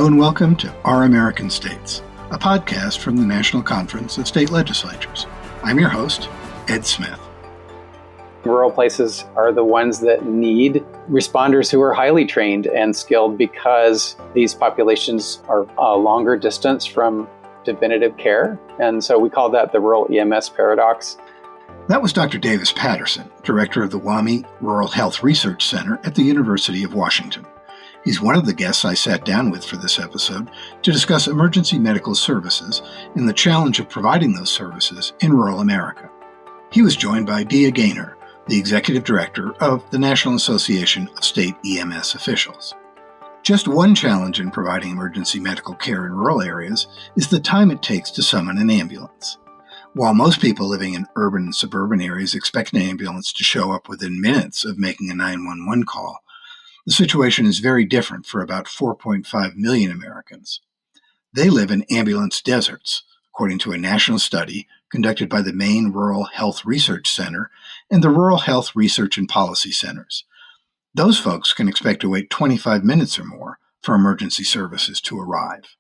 Hello and welcome to Our American States, a podcast from the National Conference of State Legislatures. I'm your host, Ed Smith. Rural places are the ones that need responders who are highly trained and skilled because these populations are a longer distance from definitive care. And so we call that the rural EMS paradox. That was Dr. Davis Patterson, director of the WWAMI Rural Health Research Center at the University of Washington. He's one of the guests I sat down with for this episode to discuss emergency medical services and the challenge of providing those services in rural America. He was joined by Dia Gainor, the executive director of the National Association of State EMS Officials. Just one challenge in providing emergency medical care in rural areas is the time it takes to summon an ambulance. While most people living in urban and suburban areas expect an ambulance to show up within minutes of making a 911 call, the situation is very different for about 4.5 million Americans. They live in ambulance deserts, according to a national study conducted by the Maine Rural Health Research Center and the Rural Health Research and Policy Centers. Those folks can expect to wait 25 minutes or more for emergency services to arrive.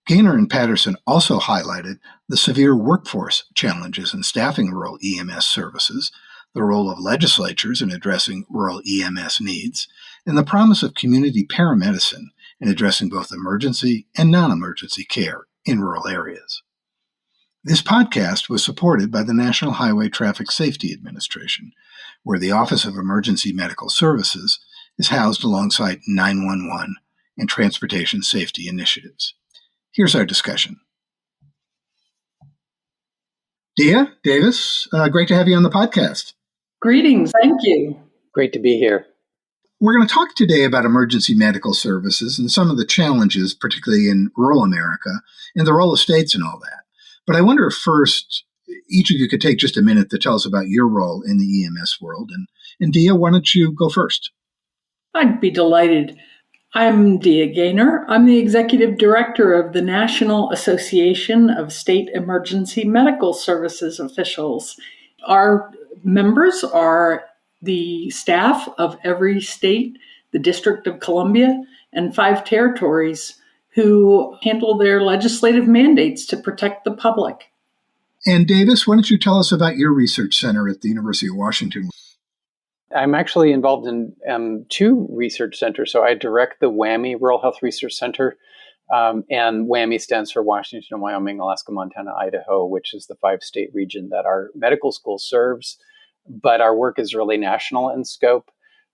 Gainor and Patterson also highlighted the severe workforce challenges in staffing rural EMS services, the role of legislatures in addressing rural EMS needs, and the promise of community paramedicine in addressing both emergency and non-emergency care in rural areas. This podcast was supported by the National Highway Traffic Safety Administration, where the Office of Emergency Medical Services is housed alongside 911 and transportation safety initiatives. Here's our discussion. Dia, Davis, great to have you on the podcast. Greetings. Thank you. Great to be here. We're going to talk today about emergency medical services and some of the challenges, particularly in rural America, and the role of states and all that. But I wonder if first, each of you could take just a minute to tell us about your role in the EMS world. And Dia, why don't you go first? I'd be delighted. I'm Dia Gainor. I'm the executive director of the National Association of State Emergency Medical Services Officials. Our members are the staff of every state, the District of Columbia, and 5 territories who handle their legislative mandates to protect the public. And Davis, why don't you tell us about your research center at the University of Washington? I'm actually involved in 2 research centers. So I direct the WWAMI Rural Health Research Center, and WWAMI stands for Washington, Wyoming, Alaska, Montana, Idaho, which is the 5-state region that our medical school serves. But our work is really national in scope.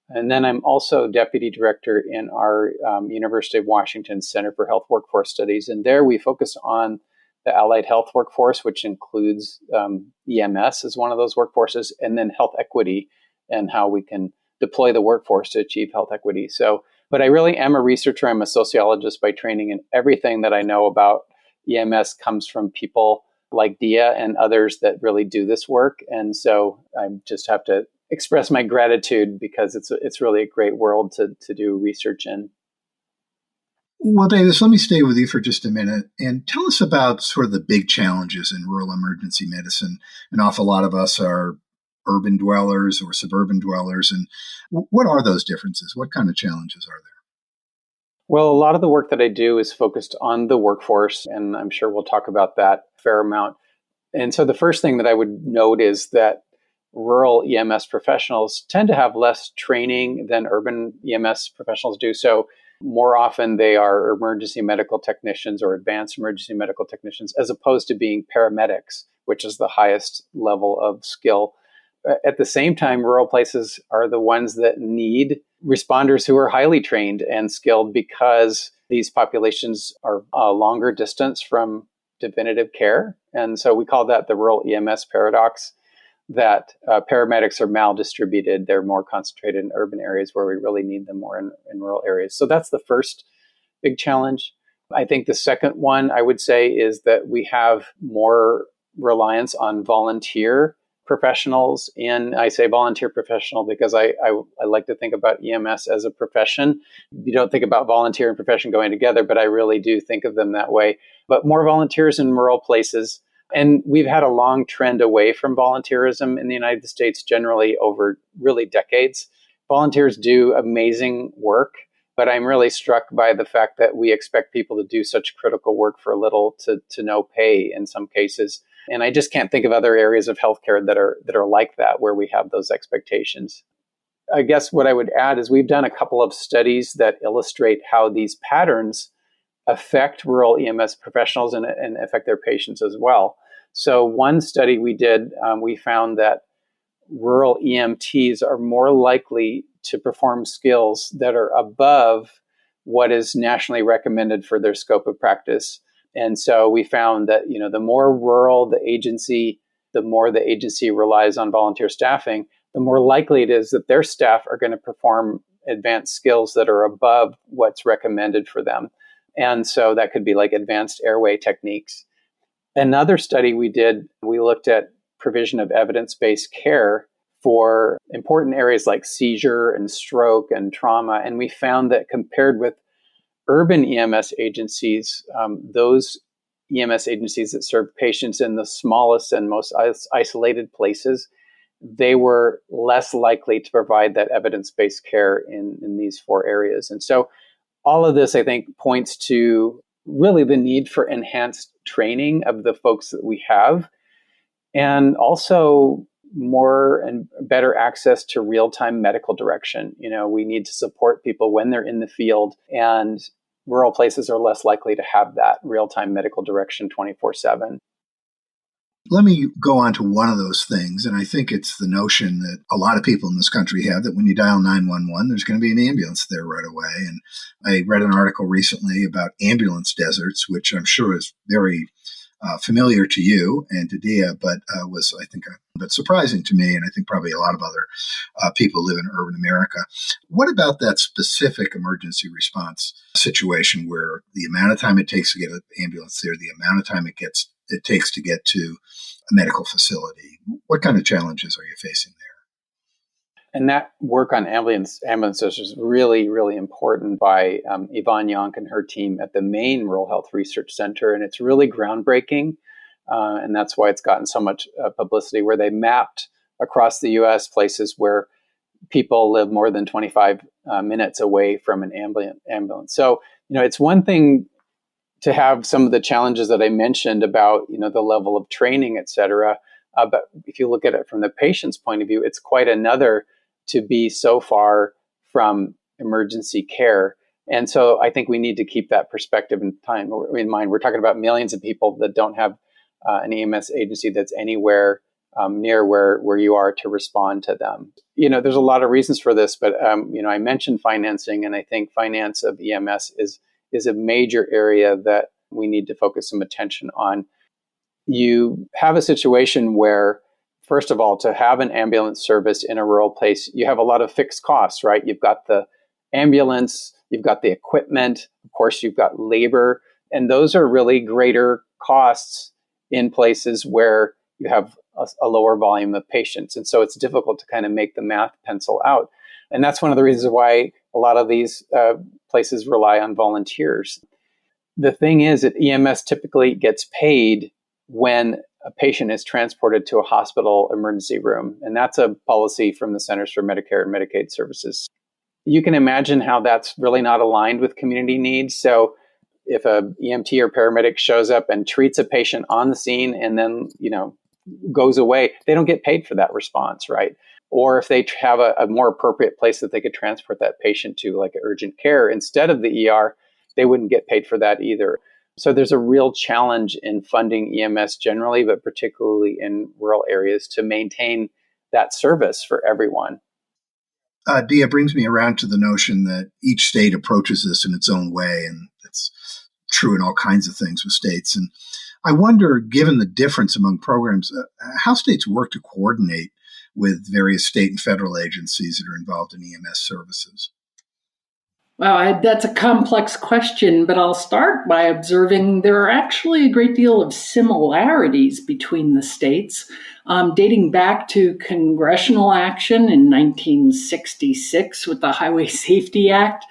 And then I'm also deputy director in our University of Washington Center for Health Workforce Studies. And there we focus on the allied health workforce, which includes EMS as one of those workforces, and then health equity and how we can deploy the workforce to achieve health equity. So, but I really am a researcher. I'm a sociologist by training, and everything that I know about EMS comes from people like Dia and others that really do this work. And so I just have to express my gratitude because it's really a great world to do research in. Well, Davis, let me stay with you for just a minute and tell us about sort of the big challenges in rural emergency medicine. An awful lot of us are urban dwellers or suburban dwellers. And what are those differences? What kind of challenges are there? Well, a lot of the work that I do is focused on the workforce, and I'm sure we'll talk about that a fair amount. And so the first thing that I would note is that rural EMS professionals tend to have less training than urban EMS professionals do. So more often they are emergency medical technicians or advanced emergency medical technicians, as opposed to being paramedics, which is the highest level of skill. At the same time, rural places are the ones that need responders who are highly trained and skilled because these populations are a longer distance from definitive care. And so we call that the rural EMS paradox, that paramedics are maldistributed. They're more concentrated in urban areas where we really need them more in rural areas. So that's the first big challenge. I think the second one I would say is that we have more reliance on volunteer professionals. And I say volunteer professional because I like to think about EMS as a profession. You don't think about volunteer and profession going together, but I really do think of them that way. But more volunteers in rural places. And we've had a long trend away from volunteerism in the United States generally over really decades. Volunteers do amazing work, But I'm really struck by the fact that we expect people to do such critical work for little to no pay in some cases. And I just can't think of other areas of healthcare that are like that, where we have those expectations. I guess what I would add is we've done a couple of studies that illustrate how these patterns affect rural EMS professionals and affect their patients as well. So one study we did, we found that rural EMTs are more likely to perform skills that are above what is nationally recommended for their scope of practice. And so we found that, the more rural the agency, the more the agency relies on volunteer staffing, the more likely it is that their staff are going to perform advanced skills that are above what's recommended for them. And so that could be like advanced airway techniques. Another study we did, we looked at provision of evidence-based care for important areas like seizure and stroke and trauma. And we found that compared with urban EMS agencies, those EMS agencies that serve patients in the smallest and most isolated places, they were less likely to provide that evidence-based care in these four areas. And so all of this, I think, points to really the need for enhanced training of the folks that we have, and also more and better access to real-time medical direction. We need to support people when they're in the field, and rural places are less likely to have that real-time medical direction 24/7. Let me go on to one of those things, and I think it's the notion that a lot of people in this country have, that when you dial 911, there's going to be an ambulance there right away. And I read an article recently about ambulance deserts, which I'm sure is very familiar to you and to Dia, but was, I think, a bit surprising to me, and I think probably a lot of other people live in urban America. What about that specific emergency response situation where the amount of time it takes to get an ambulance there, the amount of time it takes to get to a medical facility? What kind of challenges are you facing there? And that work on ambulances is really, really important by Yvonne Yonk and her team at the Maine Rural Health Research Center. And it's really groundbreaking. And that's why it's gotten so much publicity, where they mapped across the U.S. places where people live more than 25 minutes away from an ambulance. So, it's one thing to have some of the challenges that I mentioned about, the level of training, et cetera. But if you look at it from the patient's point of view, it's quite another to be so far from emergency care. And so I think we need to keep that perspective in mind. We're talking about millions of people that don't have an EMS agency that's anywhere near where you are to respond to them. There's a lot of reasons for this, but I mentioned financing, and I think finance of EMS is a major area that we need to focus some attention on. You have a situation where, first of all, to have an ambulance service in a rural place, you have a lot of fixed costs, right? You've got the ambulance, you've got the equipment, of course, you've got labor, and those are really greater costs in places where you have a lower volume of patients. And so it's difficult to kind of make the math pencil out. And that's one of the reasons why a lot of these places rely on volunteers. The thing is that EMS typically gets paid when a patient is transported to a hospital emergency room. And that's a policy from the Centers for Medicare and Medicaid Services. You can imagine how that's really not aligned with community needs. So if a EMT or paramedic shows up and treats a patient on the scene and then, goes away, they don't get paid for that response, right? Or if they have a more appropriate place that they could transport that patient to, like urgent care instead of the ER, they wouldn't get paid for that either. So there's a real challenge in funding EMS generally, but particularly in rural areas, to maintain that service for everyone. Dia brings me around to the notion that each state approaches this in its own way, and it's true in all kinds of things with states. And I wonder, given the difference among programs, how states work to coordinate with various state and federal agencies that are involved in EMS services. Wow, that's a complex question, but I'll start by observing there are actually a great deal of similarities between the states, dating back to congressional action in 1966 with the Highway Safety Act,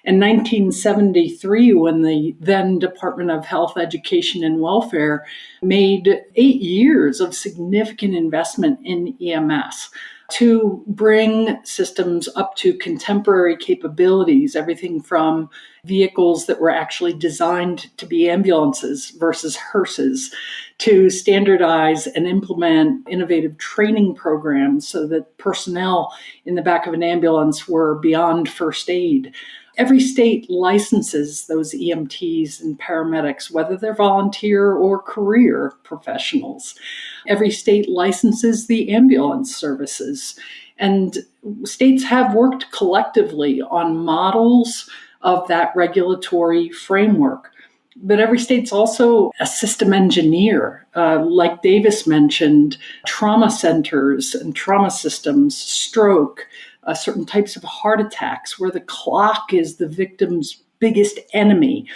and 1973 when the then Department of Health, Education, and Welfare made 8 years of significant investment in EMS. to bring systems up to contemporary capabilities, everything from vehicles that were actually designed to be ambulances versus hearses, to standardize and implement innovative training programs so that personnel in the back of an ambulance were beyond first aid. Every state licenses those EMTs and paramedics, whether they're volunteer or career professionals. Every state licenses the ambulance services. And states have worked collectively on models of that regulatory framework. But every state's also a system engineer. Like Davis mentioned, trauma centers and trauma systems, stroke, certain types of heart attacks, where the clock is the victim's biggest enemy,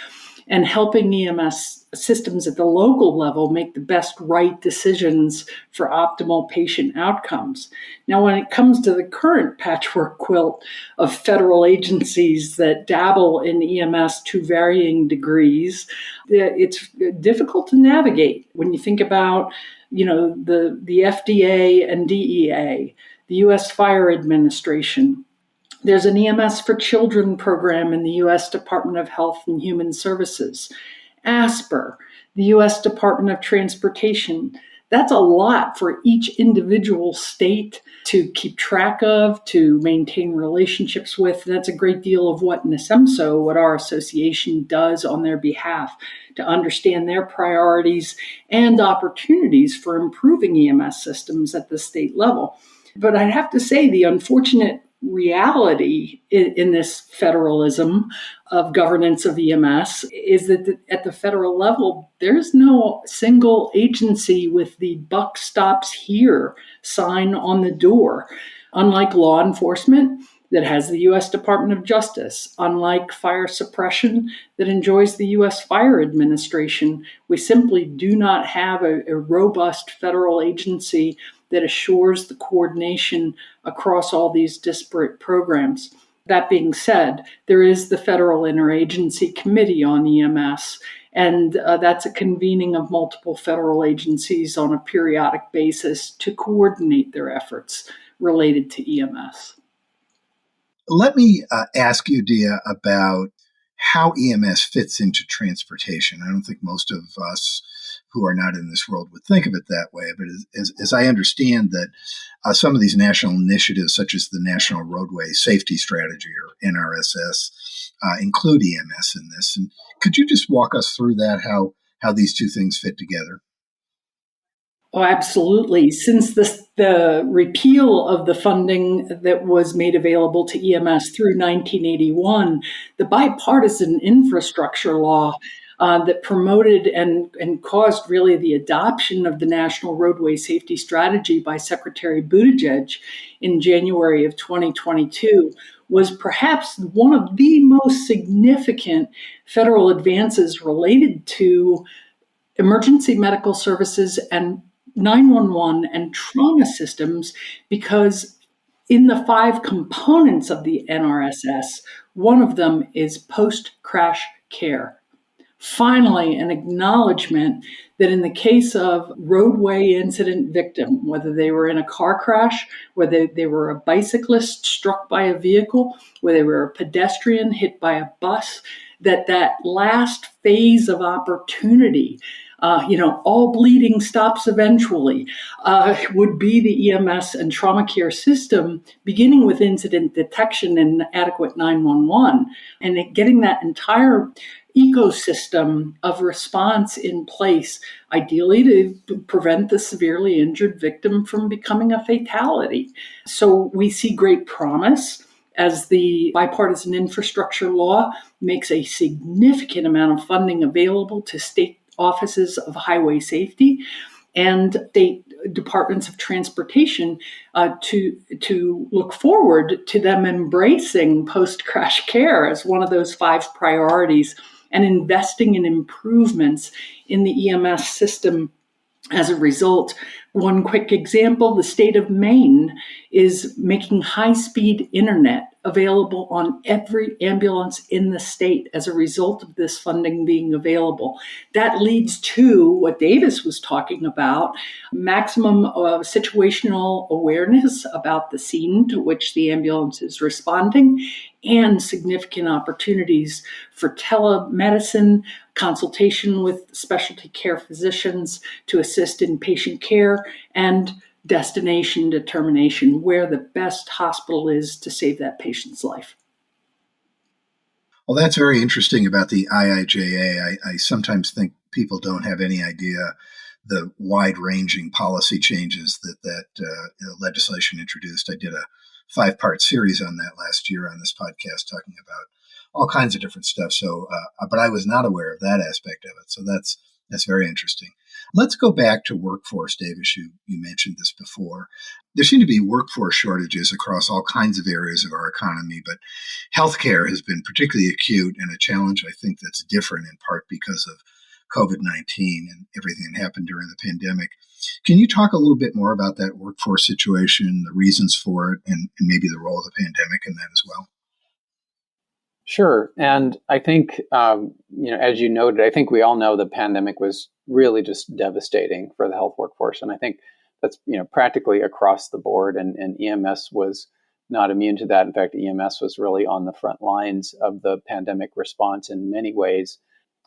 and helping EMS systems at the local level make the best right decisions for optimal patient outcomes. Now, when it comes to the current patchwork quilt of federal agencies that dabble in EMS to varying degrees, it's difficult to navigate when you think about, the FDA and DEA, the U.S. Fire Administration. There's an EMS for Children program in the U.S. Department of Health and Human Services. ASPR, the U.S. Department of Transportation. That's a lot for each individual state to keep track of, to maintain relationships with. And that's a great deal of what NASEMSO, what our association does on their behalf, to understand their priorities and opportunities for improving EMS systems at the state level. But I'd have to say the unfortunate reality in this federalism of governance of EMS is that at the federal level, there's no single agency with the buck stops here sign on the door. Unlike law enforcement that has the U.S. Department of Justice, unlike fire suppression that enjoys the U.S. Fire Administration, we simply do not have a robust federal agency that assures the coordination across all these disparate programs. That being said, there is the Federal Interagency Committee on EMS, and that's a convening of multiple federal agencies on a periodic basis to coordinate their efforts related to EMS. Let me ask you, Dia, about how EMS fits into transportation. I don't think most of us who are not in this world would think of it that way, but as I understand that some of these national initiatives, such as the National Roadway Safety Strategy, or NRSS, include EMS in this. And could you just walk us through that, how these two things fit together? Oh, absolutely. Since the repeal of the funding that was made available to EMS through 1981, the bipartisan infrastructure law that promoted and caused really the adoption of the National Roadway Safety Strategy by Secretary Buttigieg in January of 2022 was perhaps one of the most significant federal advances related to emergency medical services and 911 and trauma systems, because in the 5 components of the NRSS, one of them is post-crash care. Finally, an acknowledgement that in the case of roadway incident victim, whether they were in a car crash, whether they were a bicyclist struck by a vehicle, whether they were a pedestrian hit by a bus, that last phase of opportunity, all bleeding stops eventually, would be the EMS and trauma care system, beginning with incident detection and adequate 911, and getting that entire ecosystem of response in place, ideally to prevent the severely injured victim from becoming a fatality. So we see great promise as the bipartisan infrastructure law makes a significant amount of funding available to state offices of highway safety and state departments of transportation to look forward to them embracing post-crash care as one of those 5 priorities and investing in improvements in the EMS system As a result, one quick example, the state of Maine is making high-speed internet available on every ambulance in the state as a result of this funding being available. That leads to what Davis was talking about, maximum situational awareness about the scene to which the ambulance is responding, and significant opportunities for telemedicine, consultation with specialty care physicians to assist in patient care, and destination determination, where the best hospital is to save that patient's life. Well, that's very interesting about the IIJA. I sometimes think people don't have any idea the wide-ranging policy changes that legislation introduced. I did a 5-part series on that last year on this podcast, talking about all kinds of different stuff. So, but I was not aware of that aspect of it. So that's very interesting. Let's go back to workforce, Davis. You mentioned this before. There seem to be workforce shortages across all kinds of areas of our economy, but healthcare has been particularly acute and a challenge, I think, that's different in part because of COVID-19 and everything that happened during the pandemic. Can you talk a little bit more about that workforce situation, the reasons for it, and maybe the role of the pandemic in that as well? Sure. And I think, as you noted, I think we all know the pandemic was really just devastating for the health workforce. And I think that's, practically across the board. And EMS was not immune to that. In fact, EMS was really on the front lines of the pandemic response in many ways.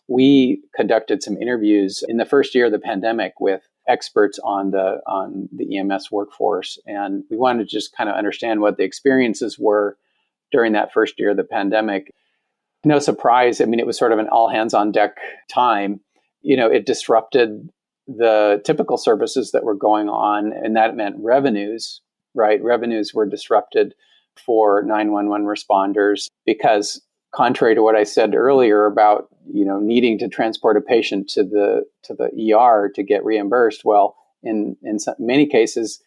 We conducted some interviews in the first year of the pandemic with experts on the EMS workforce. And we wanted to just kind of understand what the experiences were during that first year of the pandemic. No surprise. I mean, it was sort of an all hands on deck time. It disrupted the typical services that were going on, and that meant revenues, right? Revenues were disrupted for 911 responders because, contrary to what I said earlier about, needing to transport a patient to the ER to get reimbursed, well, in many cases,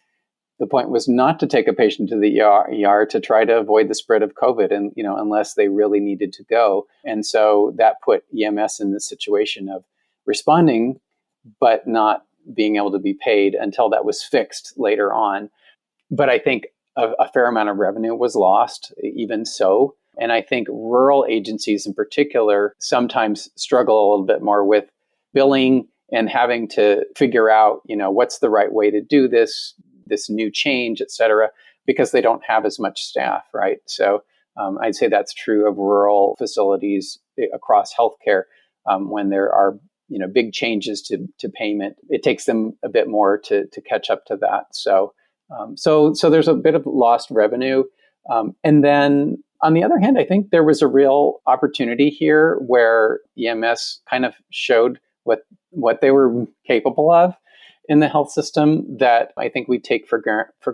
the point was not to take a patient to the ER to try to avoid the spread of COVID, and unless they really needed to go. And so that put EMS in the situation of responding, but not being able to be paid until that was fixed later on. But I think a fair amount of revenue was lost, even so. And I think rural agencies in particular sometimes struggle a little bit more with billing and having to figure out, what's the right way to do this new change, et cetera, because they don't have as much staff, right? So I'd say that's true of rural facilities across healthcare. When there are, big changes to payment, it takes them a bit more to catch up to that. So there's a bit of lost revenue. And then on the other hand, I think there was a real opportunity here where EMS kind of showed what they were capable of in the health system that I think we take for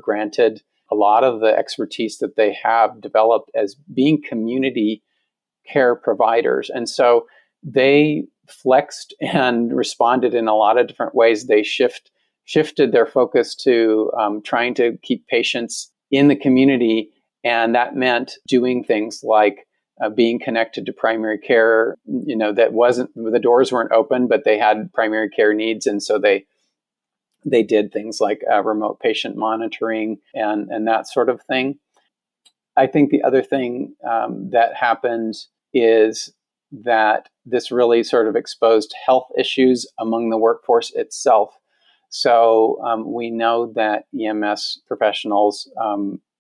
granted. A lot of the expertise that they have developed as being community care providers. And so they flexed and responded in a lot of different ways. They shifted their focus to trying to keep patients in the community. And that meant doing things like being connected to primary care, the doors weren't open, but they had primary care needs. And so they did things like remote patient monitoring and that sort of thing. I think the other thing that happened is that this really sort of exposed health issues among the workforce itself. So we know that EMS professionals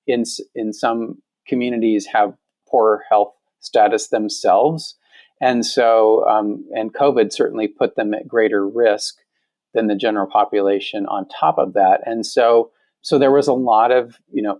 in some communities have poor health status themselves. And so, and COVID certainly put them at greater risk than the general population on top of that. And so there was a lot of,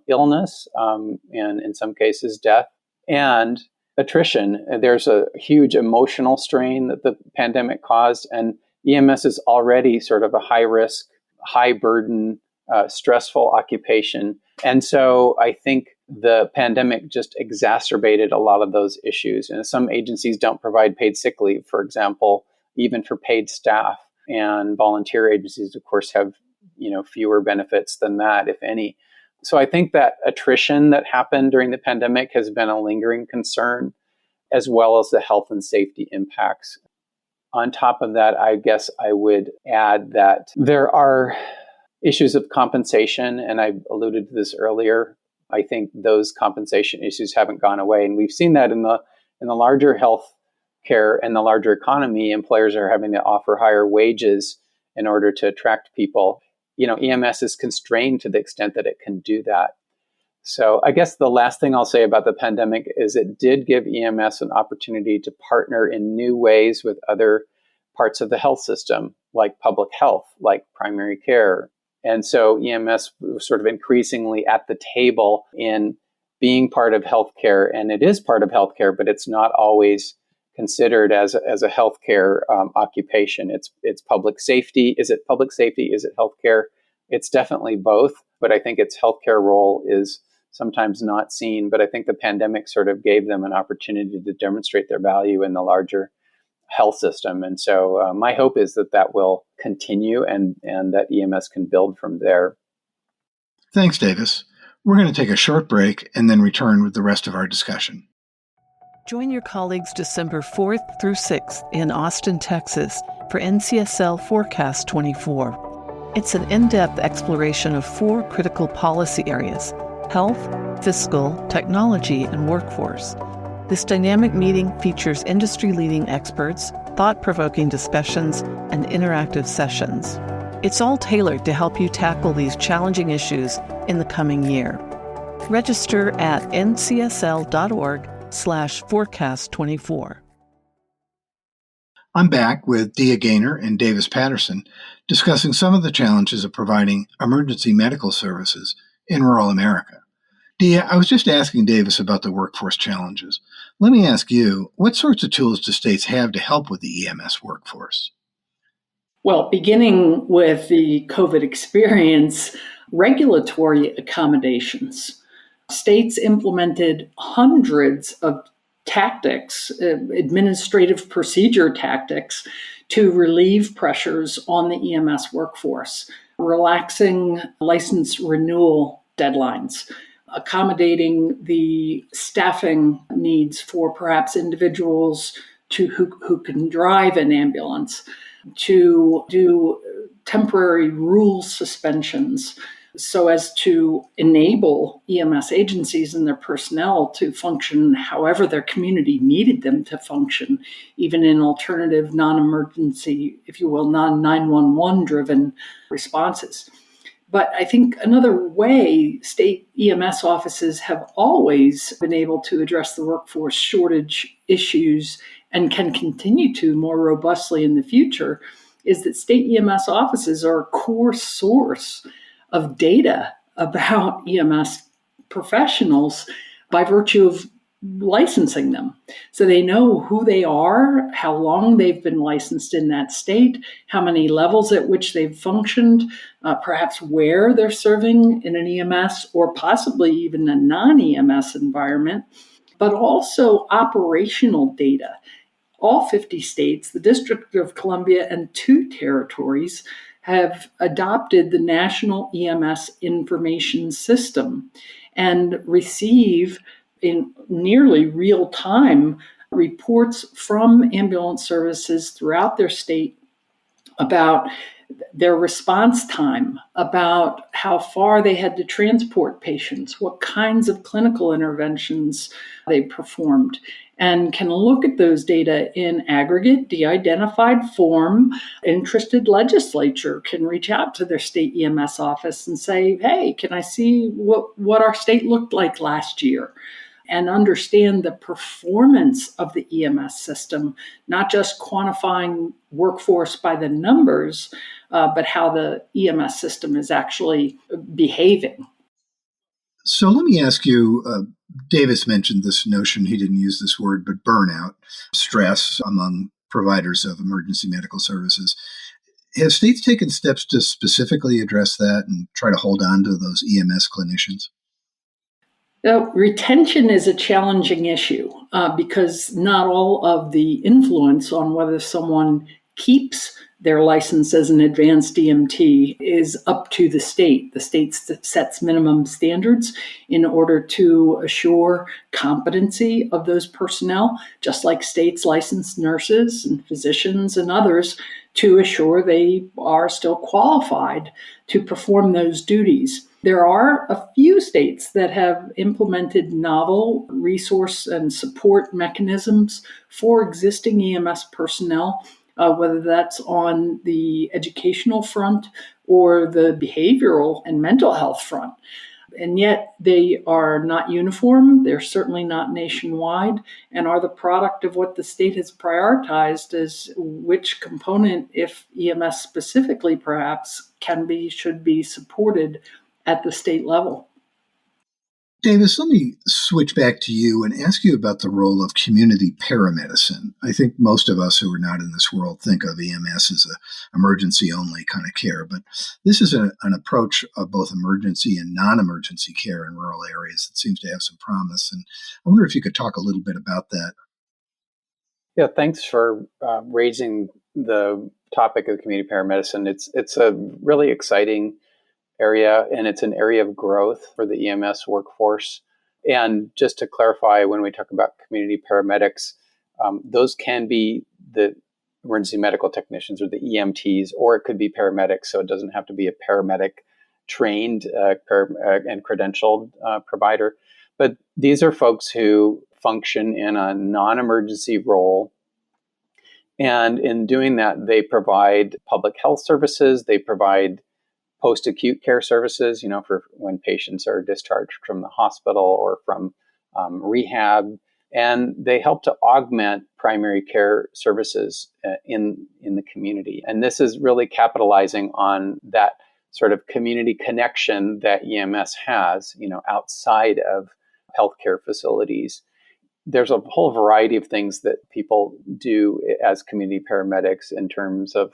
illness, and in some cases death and attrition. There's a huge emotional strain that the pandemic caused, and EMS is already sort of a high risk, high burden, stressful occupation. And so I think the pandemic just exacerbated a lot of those issues. And some agencies don't provide paid sick leave, for example, even for paid staff. And volunteer agencies, of course, have fewer benefits than that, if any. So I think that attrition that happened during the pandemic has been a lingering concern, as well as the health and safety impacts. On top of that, I guess I would add that there are issues of compensation, and I alluded to this earlier. I think those compensation issues haven't gone away, and we've seen that in the larger health care and the larger economy. Employers are having to offer higher wages in order to attract people. EMS is constrained to the extent that it can do that. So I guess the last thing I'll say about the pandemic is it did give EMS an opportunity to partner in new ways with other parts of the health system, like public health, like primary care. And so EMS was sort of increasingly at the table in being part of healthcare. And it is part of healthcare, but it's not always considered as a healthcare occupation. It's public safety. Is it public safety? Is it healthcare? It's definitely both, but I think its healthcare role is sometimes not seen. But I think the pandemic sort of gave them an opportunity to demonstrate their value in the larger health system. And so my hope is that will continue and that EMS can build from there. Thanks, Davis. We're going to take a short break and then return with the rest of our discussion. Join your colleagues December 4th through 6th in Austin, Texas for NCSL Forecast 24. It's an in-depth exploration of 4 critical policy areas: health, fiscal, technology, and workforce. This dynamic meeting features industry-leading experts, thought-provoking discussions, and interactive sessions. It's all tailored to help you tackle these challenging issues in the coming year. Register at ncsl.org/forecast24. I'm back with Dia Gainor and Davis Patterson discussing some of the challenges of providing emergency medical services in rural America. Dia, I was just asking Davis about the workforce challenges. Let me ask you, what sorts of tools do states have to help with the EMS workforce? Well, beginning with the COVID experience, regulatory accommodations. States implemented hundreds of tactics, administrative procedure tactics, to relieve pressures on the EMS workforce, relaxing license renewal deadlines, accommodating the staffing needs for perhaps individuals who can drive an ambulance, to do temporary rule suspensions so as to enable EMS agencies and their personnel to function however their community needed them to function, even in alternative non-emergency, if you will, non-911 driven responses. But I think another way state EMS offices have always been able to address the workforce shortage issues and can continue to more robustly in the future is that state EMS offices are a core source of data about EMS professionals by virtue of licensing them. So they know who they are, how long they've been licensed in that state, how many levels at which they've functioned, perhaps where they're serving in an EMS or possibly even a non-EMS environment, but also operational data. All 50 states, the District of Columbia, and 2 territories have adopted the National EMS Information System and receive in nearly real time reports from ambulance services throughout their state about their response time, about how far they had to transport patients, what kinds of clinical interventions they performed, and can look at those data in aggregate, de-identified form. Interested legislature can reach out to their state EMS office and say, hey, can I see what our state looked like last year? And understand the performance of the EMS system, not just quantifying workforce by the numbers, but how the EMS system is actually behaving. So let me ask you, Davis mentioned this notion, he didn't use this word, but burnout, stress among providers of emergency medical services. Have states taken steps to specifically address that and try to hold on to those EMS clinicians? Retention is a challenging issue because not all of the influence on whether someone keeps their license as an advanced EMT is up to the state. The state sets minimum standards in order to assure competency of those personnel, just like states license nurses and physicians and others to assure they are still qualified to perform those duties. There are a few states that have implemented novel resource and support mechanisms for existing EMS personnel, whether that's on the educational front or the behavioral and mental health front. And yet they are not uniform. They're certainly not nationwide, and are the product of what the state has prioritized as which component, if EMS specifically perhaps, should be supported at the state level. Davis, let me switch back to you and ask you about the role of community paramedicine. I think most of us who are not in this world think of EMS as an emergency-only kind of care, but this is an approach of both emergency and non-emergency care in rural areas that seems to have some promise. And I wonder if you could talk a little bit about that. Yeah, thanks for raising the topic of community paramedicine. It's a really exciting area, and it's an area of growth for the EMS workforce. And just to clarify, when we talk about community paramedics, those can be the emergency medical technicians or the EMTs, or it could be paramedics. So it doesn't have to be a paramedic trained and credentialed provider. But these are folks who function in a non-emergency role. And in doing that, they provide public health services, they provide post-acute care services, for when patients are discharged from the hospital or from rehab, and they help to augment primary care services in the community. And this is really capitalizing on that sort of community connection that EMS has, outside of healthcare facilities. There's a whole variety of things that people do as community paramedics in terms of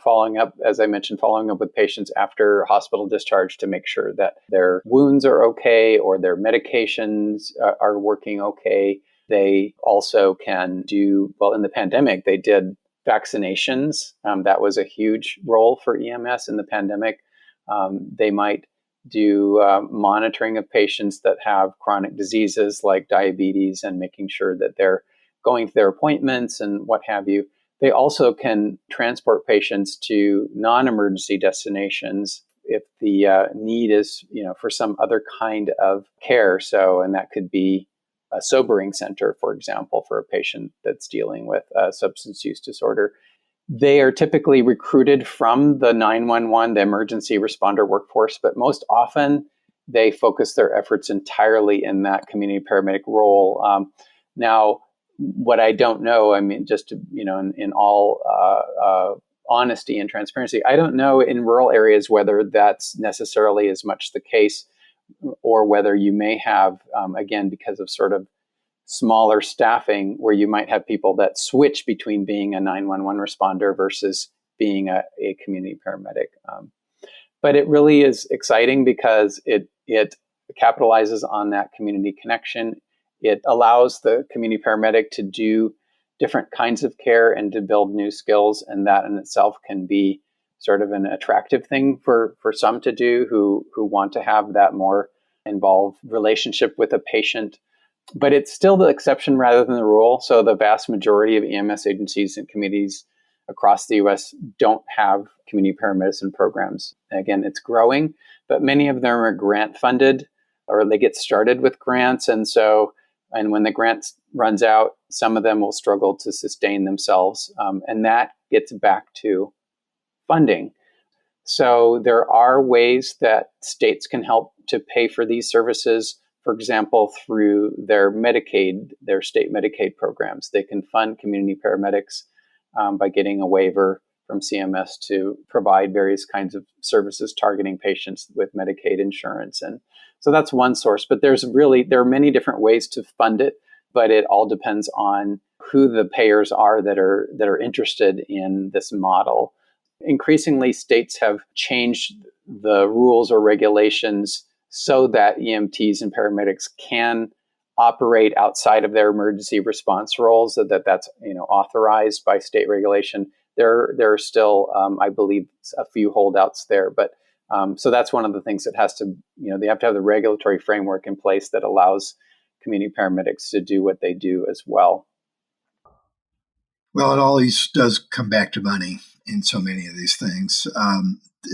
following up, as I mentioned, following up with patients after hospital discharge to make sure that their wounds are okay or their medications are working okay. They also can do, in the pandemic, they did vaccinations. That was a huge role for EMS in the pandemic. They might do monitoring of patients that have chronic diseases like diabetes and making sure that they're going to their appointments and what have you. They also can transport patients to non-emergency destinations if the need is, for some other kind of care. So, and that could be a sobering center, for example, for a patient that's dealing with a substance use disorder. They are typically recruited from the 911, the emergency responder workforce, but most often they focus their efforts entirely in that community paramedic role. Now, what I don't know, just to, in all honesty and transparency, I don't know in rural areas whether that's necessarily as much the case, or whether you may have, again, because of sort of smaller staffing, where you might have people that switch between being a 911 responder versus being a community paramedic. But it really is exciting because it capitalizes on that community connection. It allows the community paramedic to do different kinds of care and to build new skills. And that in itself can be sort of an attractive thing for some to do who want to have that more involved relationship with a patient. But it's still the exception rather than the rule. So the vast majority of EMS agencies and committees across the U.S. don't have community paramedicine programs. Again, it's growing, but many of them are grant funded, or they get started with grants. And when the grant runs out, some of them will struggle to sustain themselves. And that gets back to funding. So there are ways that states can help to pay for these services. For example, through their state Medicaid programs. They can fund community paramedics by getting a waiver from CMS to provide various kinds of services targeting patients with Medicaid insurance. And so that's one source, but there are many different ways to fund it, but it all depends on who the payers are that are interested in this model. Increasingly, states have changed the rules or regulations so that EMTs and paramedics can operate outside of their emergency response roles, that's authorized by state regulation. there are still, I believe, a few holdouts there. But so that's one of the things that has to, they have to have the regulatory framework in place that allows community paramedics to do what they do as well. Well, it always does come back to money in so many of these things.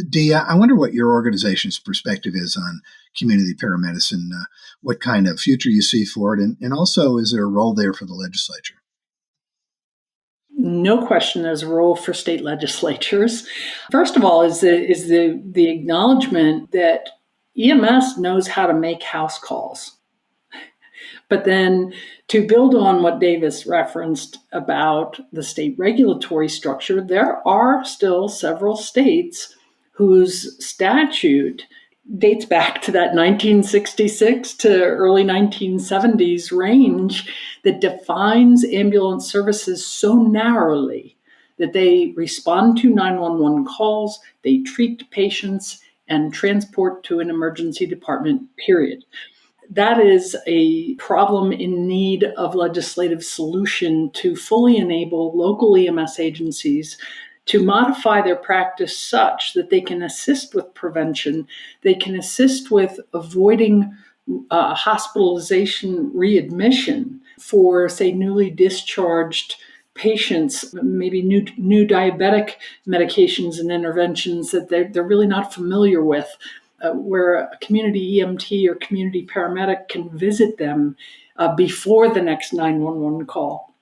Dia, I wonder what your organization's perspective is on community paramedicine, what kind of future you see for it, and also is there a role there for the legislature? No question there's a role for state legislatures. First of all, is the acknowledgement that EMS knows how to make house calls. But then to build on what Davis referenced about the state regulatory structure, there are still several states whose statute dates back to that 1966 to early 1970s range that defines ambulance services so narrowly that they respond to 911 calls, they treat patients, and transport to an emergency department, period. That is a problem in need of legislative solution to fully enable local EMS agencies to modify their practice such that they can assist with prevention, they can assist with avoiding hospitalization readmission for, say, newly discharged patients, maybe new diabetic medications and interventions that they're really not familiar with, where a community EMT or community paramedic can visit them before the next 911 call.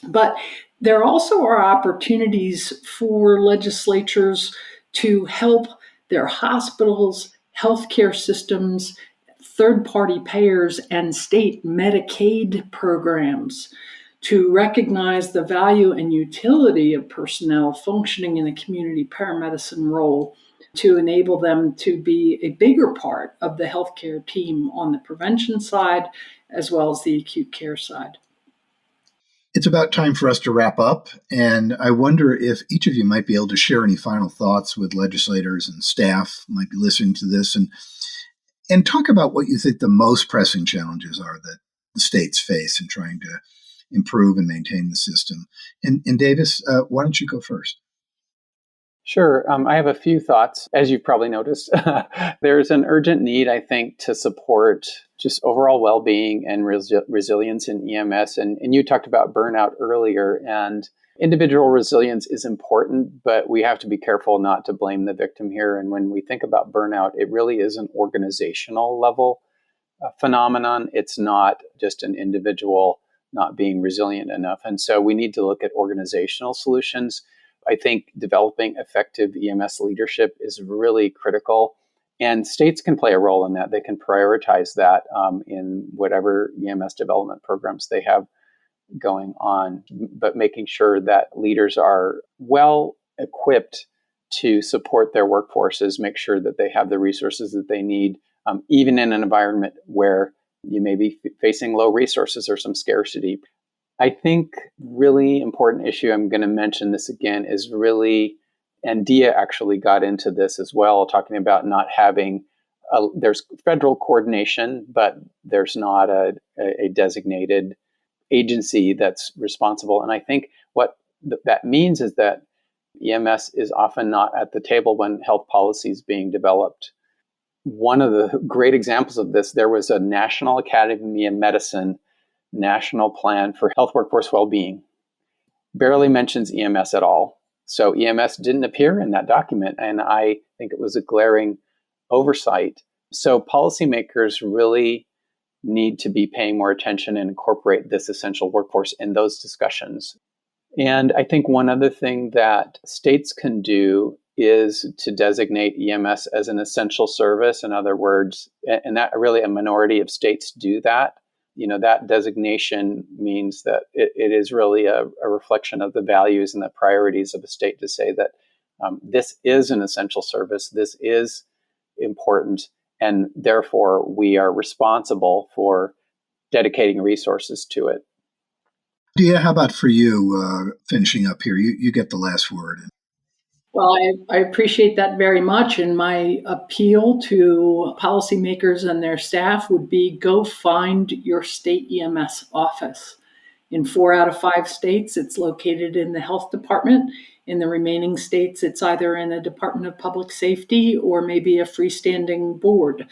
But there also are opportunities for legislatures to help their hospitals, healthcare systems, third-party payers, and state Medicaid programs to recognize the value and utility of personnel functioning in a community paramedicine role to enable them to be a bigger part of the healthcare team on the prevention side as well as the acute care side. It's about time for us to wrap up, and I wonder if each of you might be able to share any final thoughts with legislators and staff who might be listening to this, and talk about what you think the most pressing challenges are that the states face in trying to improve and maintain the system. And Davis, why don't you go first? Sure. I have a few thoughts. As you've probably noticed, there's an urgent need, I think, to support just overall well-being and resilience in EMS. And you talked about burnout earlier, and individual resilience is important, but we have to be careful not to blame the victim here. And when we think about burnout, it really is an organizational level phenomenon. It's not just an individual not being resilient enough. And so we need to look at organizational solutions. I think developing effective EMS leadership is really critical, and states can play a role in that. They can prioritize that in whatever EMS development programs they have going on, but making sure that leaders are well equipped to support their workforces, make sure that they have the resources that they need, even in an environment where you may be facing low resources or some scarcity. I think really important issue, I'm going to mention this again, is really, and Dia actually got into this as well, talking about not having, there's federal coordination, but there's not a designated agency that's responsible. And I think what that means is that EMS is often not at the table when health policy is being developed. One of the great examples of this, there was a National Academy of Medicine National Plan for Health Workforce Wellbeing. Barely mentions EMS at all. So EMS didn't appear in that document, and I think it was a glaring oversight. So policymakers really need to be paying more attention and incorporate this essential workforce in those discussions. And I think one other thing that states can do is to designate EMS as an essential service. In other words, and that really a minority of states do that. That designation means that it is really a reflection of the values and the priorities of a state to say that this is an essential service, this is important, and therefore we are responsible for dedicating resources to it. Dia, how about for you, finishing up here? You get the last word. Well, I appreciate that very much. And my appeal to policymakers and their staff would be go find your state EMS office. In 4 out of 5 states, it's located in the health department. In the remaining states, it's either in a Department of Public Safety or maybe a freestanding board.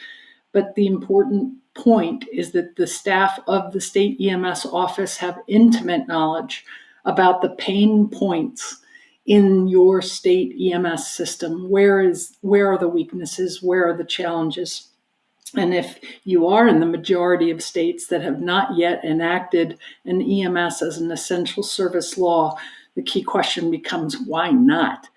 But the important point is that the staff of the state EMS office have intimate knowledge about the pain points in your state EMS system. Where are the weaknesses? Where are the challenges? And if you are in the majority of states that have not yet enacted an EMS as an essential service law, the key question becomes, why not?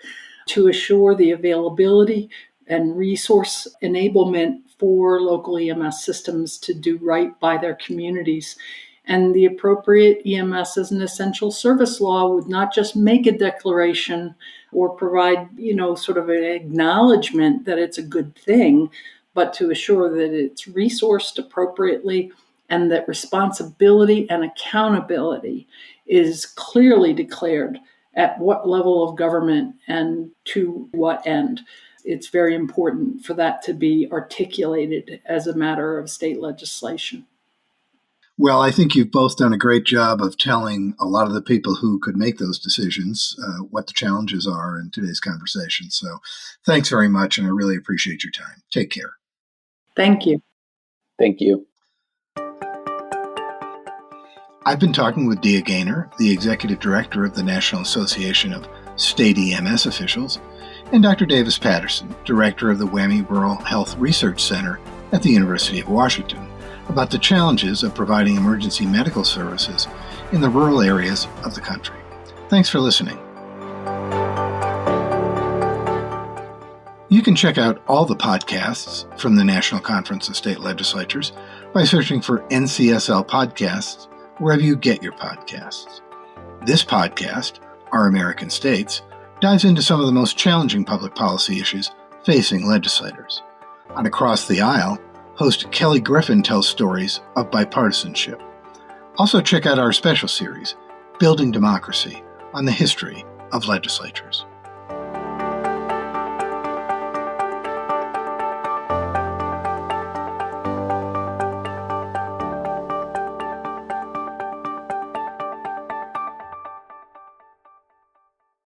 To assure the availability and resource enablement for local EMS systems to do right by their communities. And the appropriate EMS as an essential service law would not just make a declaration or provide, sort of an acknowledgement that it's a good thing, but to assure that it's resourced appropriately and that responsibility and accountability is clearly declared at what level of government and to what end. It's very important for that to be articulated as a matter of state legislation. Well, I think you've both done a great job of telling a lot of the people who could make those decisions what the challenges are in today's conversation. So thanks very much, and I really appreciate your time. Take care. Thank you. Thank you. I've been talking with Dia Gainor, the Executive Director of the National Association of State EMS Officials, and Dr. Davis Patterson, Director of the WWAMI Rural Health Research Center at the University of Washington, about the challenges of providing emergency medical services in the rural areas of the country. Thanks for listening. You can check out all the podcasts from the National Conference of State Legislatures by searching for NCSL Podcasts wherever you get your podcasts. This podcast, Our American States, dives into some of the most challenging public policy issues facing legislators. On Across the Aisle, host Kelly Griffin tells stories of bipartisanship. Also check out our special series, Building Democracy, on the history of legislatures.